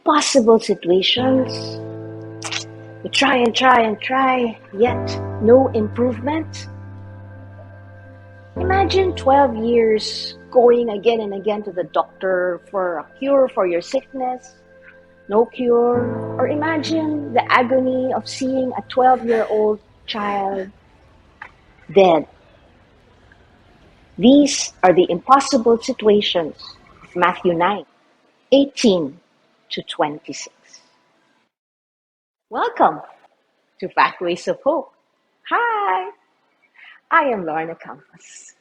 impossible situations. We try and try and try, yet no improvement. Imagine 12 years going again and again to the doctor for a cure for your sickness, no cure. Or imagine the agony of seeing a 12-year-old child dead. These are the impossible situations of Matthew 9:18 to 26. Welcome to Pathways of Hope. Hi, I am Lorna Campos.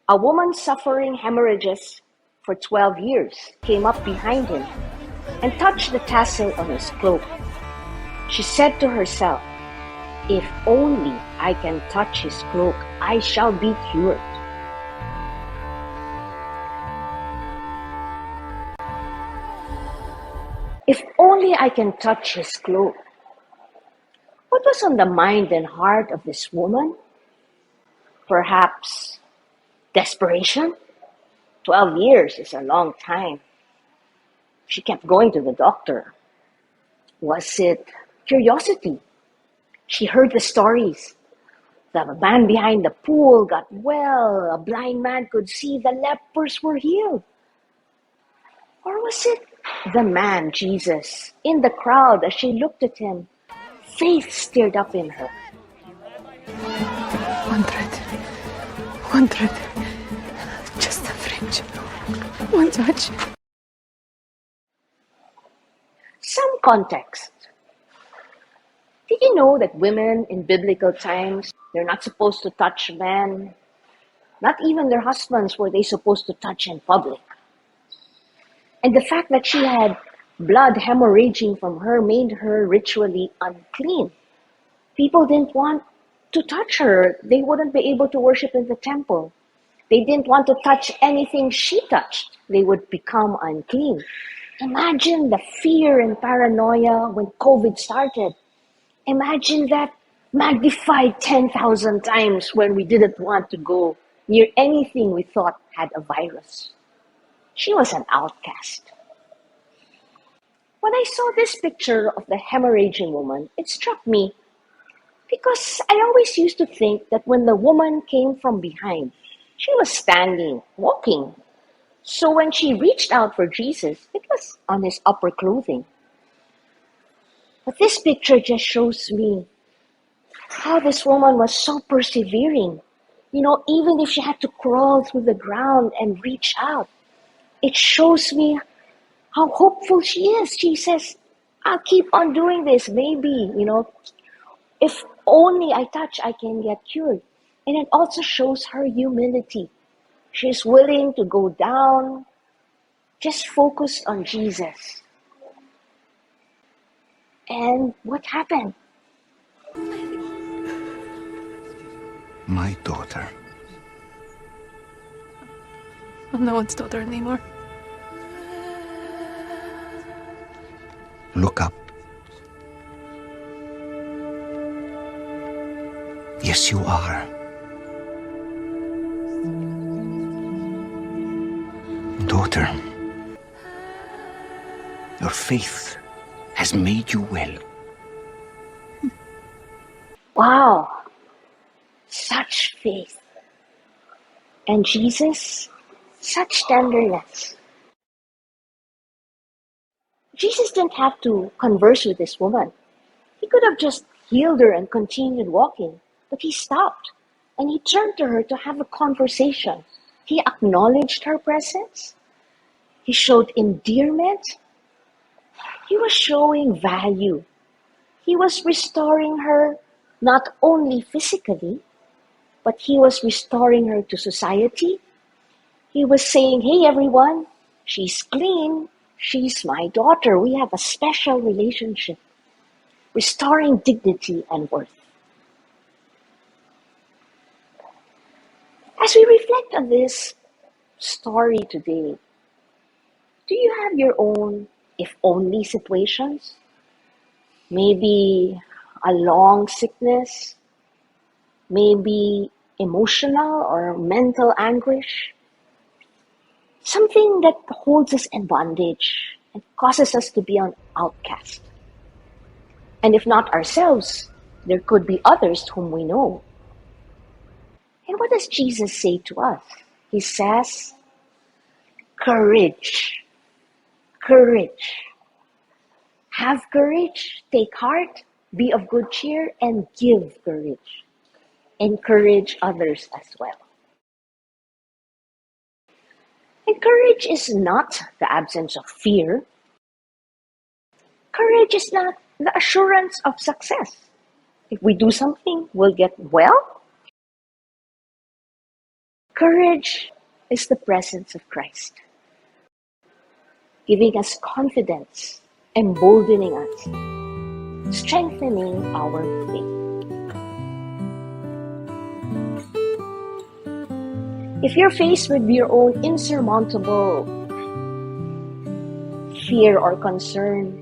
A woman suffering hemorrhages for 12 years came up behind him and touched the tassel of his cloak. She said to herself, "If only I can touch his cloak, I shall be cured." If only I can touch his cloak. What was on the mind and heart of this woman? Perhaps desperation? 12 years is a long time. She kept going to the doctor. Was it curiosity? She heard the stories. The man behind the pool got well. A blind man could see. The lepers were healed. Or was it the man, Jesus, in the crowd as she looked at him? Faith stirred up in her. 100. Just a fringe. One touch. Some context. Did you know that women in biblical times, they're not supposed to touch men? Not even their husbands were they supposed to touch in public. And the fact that she had blood hemorrhaging from her made her ritually unclean. People didn't want to touch her. They wouldn't be able to worship in the temple. They didn't want to touch anything she touched. They would become unclean. Imagine the fear and paranoia when COVID started. Imagine that magnified 10,000 times when we didn't want to go near anything we thought had a virus. She was an outcast. When I saw this picture of the hemorrhaging woman, it struck me because I always used to think that when the woman came from behind, she was standing, walking. So when she reached out for Jesus, it was on his upper clothing. But this picture just shows me how this woman was so persevering. Even if she had to crawl through the ground and reach out, it shows me how hopeful she is. She says, "I'll keep on doing this. Maybe, if only I touch, I can get cured." And it also shows her humility. She's willing to go down, just focused on Jesus. And what happened? My daughter. I'm no one's daughter anymore. Look up. Yes, you are. Daughter, your faith has made you well. Wow, such faith. And Jesus, such tenderness. Jesus didn't have to converse with this woman. He could have just healed her and continued walking, but he stopped and he turned to her to have a conversation. He acknowledged her presence. He showed endearment. He was showing value. He was restoring her not only physically, but he was restoring her to society. He was saying, "Hey everyone, she's clean. She's my daughter. We have a special relationship." Restoring dignity and worth. As we reflect on this story today, do you have your own if only situations? Maybe a long sickness, maybe emotional or mental anguish, something that holds us in bondage and causes us to be an outcast. And if not ourselves, there could be others whom we know. And what does Jesus say to us? He says, courage, courage. Have courage, take heart, be of good cheer, and give courage. Encourage others as well. And courage is not the absence of fear. Courage is not the assurance of success. If we do something, we'll get well. Courage is the presence of Christ, giving us confidence, emboldening us, strengthening our faith. If you're faced with your own insurmountable fear or concern,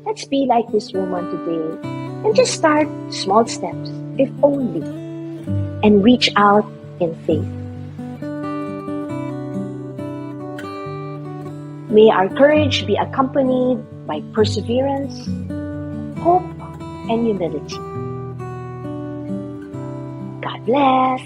let's be like this woman today and just start small steps, if only, and reach out in faith. May our courage be accompanied by perseverance, hope, and humility. God bless.